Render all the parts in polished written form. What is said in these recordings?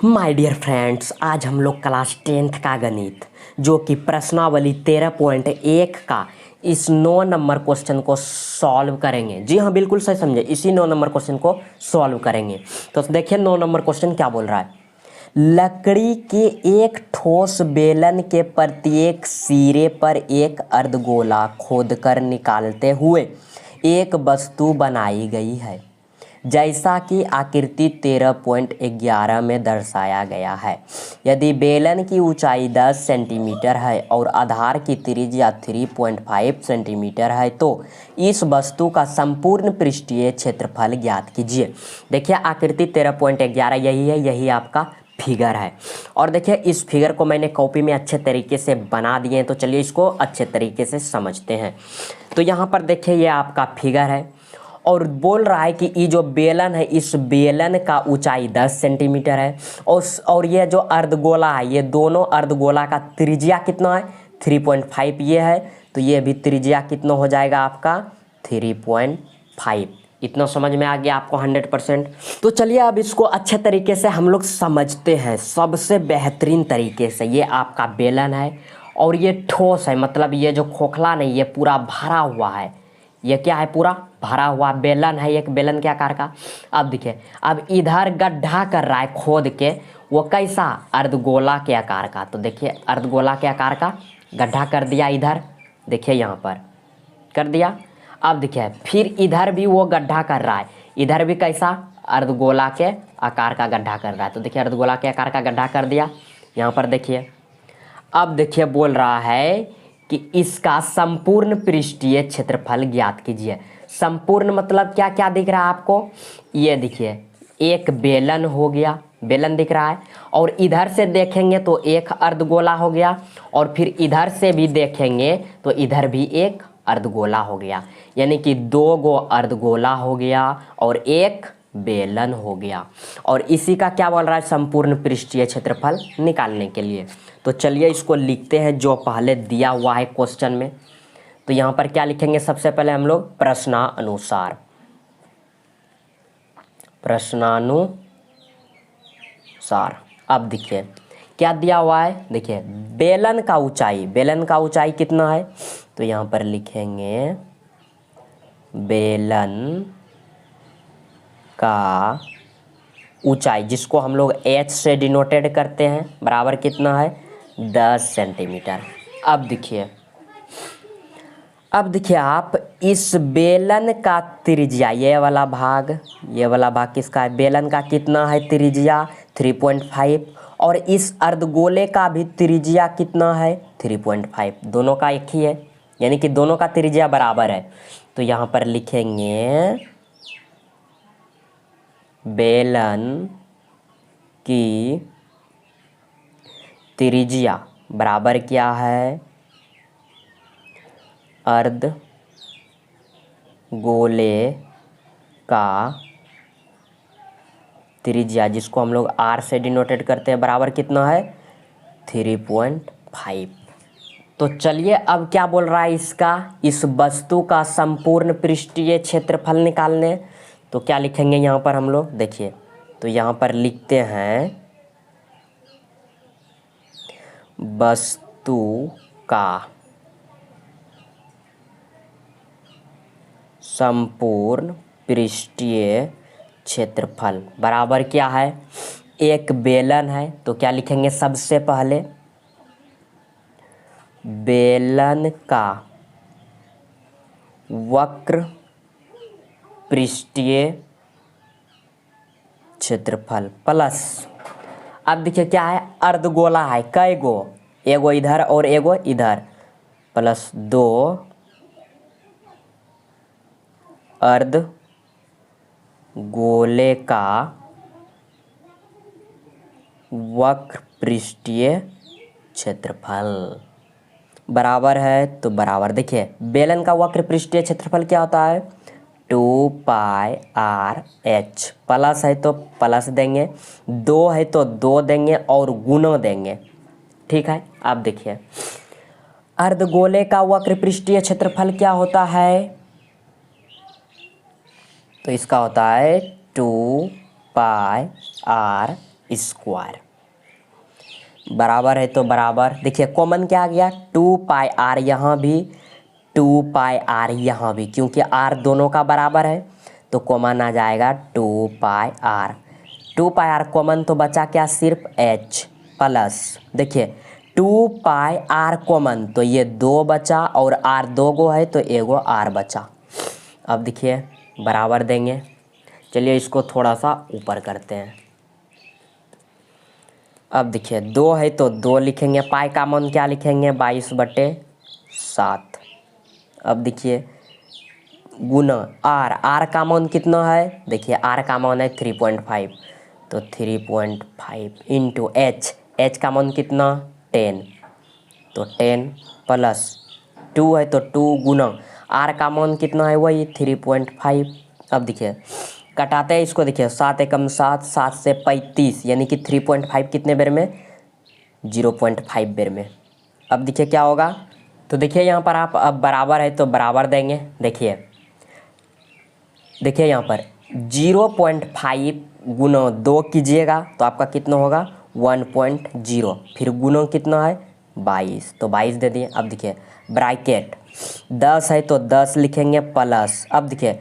My dear friends, आज हम लोग क्लास 10th का गणित जो कि प्रश्नावली 13.1 का इस 9 नंबर क्वेश्चन को सॉल्व करेंगे। जी हाँ, बिल्कुल सही समझे, इसी 9 नंबर क्वेश्चन को सॉल्व करेंगे। तो देखिए 9 नंबर क्वेश्चन क्या बोल रहा है। लकड़ी के एक ठोस बेलन के प्रत्येक सिरे पर एक अर्धगोला खोदकर निकालते हुए एक वस्तु बनाई गई है, जैसा कि आकृति 13.11 में दर्शाया गया है। यदि बेलन की ऊंचाई 10 सेंटीमीटर है और आधार की त्रिज्या 3.5 सेंटीमीटर है तो इस वस्तु का संपूर्ण पृष्ठीय क्षेत्रफल ज्ञात कीजिए। देखिए आकृति 13.11 यही है, यही आपका फिगर है। और देखिए इस फिगर को मैंने कॉपी में अच्छे तरीके से बना दिए हैं, तो चलिए इसको अच्छे तरीके से समझते हैं। तो यहाँ पर देखिए ये आपका फिगर है और बोल रहा है कि ये जो बेलन है, इस बेलन का ऊंचाई 10 सेंटीमीटर है और ये जो अर्धगोला है, ये दोनों अर्धगोला का त्रिज्या कितना है 3.5 ये है, तो ये भी त्रिज्या कितना हो जाएगा आपका 3.5। इतना समझ में आ गया आपको 100%। तो चलिए अब इसको अच्छे तरीके से हम लोग समझते हैं सबसे बेहतरीन तरीके से। ये आपका बेलन है और ये ठोस है, मतलब ये जो खोखला नहीं, ये पूरा भरा हुआ है। ये क्या है, पूरा भरा हुआ बेलन है, एक बेलन के आकार का। अब देखिए, अब इधर गड्ढा कर रहा है खोद के, वो कैसा, अर्धगोला के आकार का। तो देखिए अर्धगोला के आकार का गड्ढा कर दिया इधर, देखिए यहाँ पर कर दिया। अब देखिए फिर इधर भी वो गड्ढा कर रहा है, इधर भी कैसा, अर्धगोला के आकार का गड्ढा कर रहा है। तो देखिए अर्धगोला के आकार का गड्ढा कर दिया यहाँ पर। देखिए अब देखिए बोल रहा है कि इसका संपूर्ण पृष्ठीय क्षेत्रफल ज्ञात कीजिए। संपूर्ण मतलब क्या क्या दिख रहा है आपको, ये देखिए एक बेलन हो गया, बेलन दिख रहा है, और इधर से देखेंगे तो एक अर्धगोला हो गया, और फिर इधर से भी देखेंगे तो इधर भी एक अर्धगोला हो गया, यानी कि 2 गो अर्धगोला हो गया और एक बेलन हो गया। और इसी का क्या बोल रहा है, संपूर्ण पृष्ठीय क्षेत्रफल निकालने के लिए। तो चलिए इसको लिखते हैं जो पहले दिया हुआ है क्वेश्चन में। तो यहाँ पर क्या लिखेंगे, सबसे पहले हम लोग प्रश्नानुसार, प्रश्नानुसार। अब देखिए क्या दिया हुआ है, देखिए बेलन का ऊंचाई, बेलन का ऊंचाई कितना है, तो यहाँ पर लिखेंगे बेलन का ऊंचाई, जिसको हम लोग h से डिनोटेड करते हैं, बराबर कितना है 10 सेंटीमीटर। अब देखिए आप इस बेलन का त्रिज्या, ये वाला भाग किसका है, बेलन का कितना है त्रिज्या 3.5, और इस अर्धगोले का भी त्रिज्या कितना है 3.5, दोनों का एक ही है, यानी कि दोनों का त्रिज्या बराबर है। तो यहाँ पर लिखेंगे बेलन की त्रिज्या बराबर क्या है, अर्धगोले का त्रिज्या, जिसको हम लोग r से डिनोटेड करते हैं, बराबर कितना है 3.5। तो चलिए अब क्या बोल रहा है, इसका, इस वस्तु का संपूर्ण पृष्ठीय क्षेत्रफल निकालने। तो क्या लिखेंगे यहाँ पर हम लोग, देखिए तो यहाँ पर लिखते हैं वस्तु का संपूर्ण पृष्ठीय क्षेत्रफल बराबर क्या है, एक बेलन है, तो क्या लिखेंगे, सबसे पहले बेलन का वक्र पृष्ठीय क्षेत्रफल प्लस, अब देखिए क्या है, अर्धगोला है, कई गो, एगो इधर और एगो इधर, प्लस 2 अर्धगोले का वक्र पृष्ठीय क्षेत्रफल बराबर है, तो बराबर, देखिए बेलन का वक्र पृष्ठीय क्षेत्रफल क्या होता है 2πr/h, प्लस है तो प्लस देंगे, 2 है तो 2 देंगे और गुना देंगे, ठीक है। अब देखिए अर्धगोले का वक्र पृष्ठीय क्षेत्रफल क्या होता है, तो इसका होता है 2πr स्क्वायर बराबर है तो बराबर, देखिए कॉमन क्या आ गया 2 पाई आर, यहाँ भी 2 पाई आर यहाँ भी, क्योंकि आर दोनों का बराबर है तो कॉमन आ जाएगा 2 पाई आर। 2 पाई आर कॉमन तो बचा क्या, सिर्फ एच प्लस, देखिए 2 पाई आर कॉमन तो ये 2 बचा और आर 2 गो है तो एगो आर बचा। अब देखिए बराबर देंगे, चलिए इसको थोड़ा सा ऊपर करते हैं। अब देखिए 2 है तो 2 लिखेंगे, पाई का मान क्या लिखेंगे 22/7। अब देखिए गुना आर का मान कितना है, देखिए आर का मान है 3.5 तो 3.5 इंटू एच का मान कितना 10 तो 10 प्लस 2 है तो 2 गुना आर का मान कितना है वही 3.5। अब देखिए कटाते हैं इसको, देखिए 7 एकम 7, 7 से 35 यानी कि 3.5 कितने बेर में 0.5 बेर में। अब देखिए क्या होगा, तो देखिए यहाँ पर आप अब बराबर है तो बराबर देंगे, देखिए यहाँ पर 0.5 गुना 2 कीजिएगा तो आपका कितना होगा 1.0, फिर गुना कितना है 22 तो 22 दे दिए। अब देखिए ब्रैकेट 10 है तो 10 लिखेंगे प्लस, अब देखिए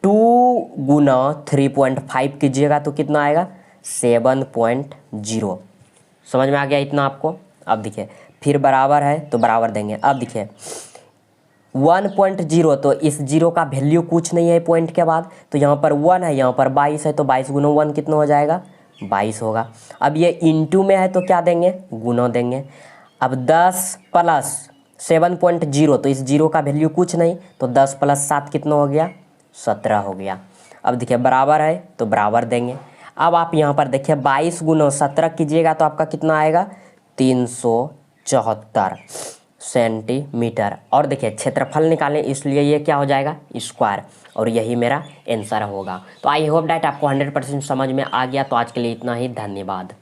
2 गुना 3.5 कीजिएगा तो कितना आएगा 7.0, समझ में आ गया इतना आपको। अब देखिए फिर बराबर है तो बराबर देंगे। अब देखिए 1.0 तो इस जीरो का वैल्यू कुछ नहीं है पॉइंट के बाद, तो यहाँ पर 1 है, यहाँ पर 22 है तो 22 गुना 1 कितना हो जाएगा 22 होगा। अब ये इंटू में है तो क्या देंगे गुना देंगे। अब 10 प्लस 7.0 तो इस जीरो का वैल्यू कुछ नहीं तो 10 प्लस 7 कितना हो गया 17 हो गया। अब देखिए बराबर है तो बराबर देंगे। अब आप यहाँ पर देखिए 22 गुना 17 कीजिएगा तो आपका कितना आएगा 374 सेंटीमीटर। और देखिए क्षेत्रफल निकालें इसलिए ये क्या हो जाएगा स्क्वायर, और यही मेरा आंसर होगा। तो आई होप डैट आपको 100% समझ में आ गया। तो आज के लिए इतना ही, धन्यवाद।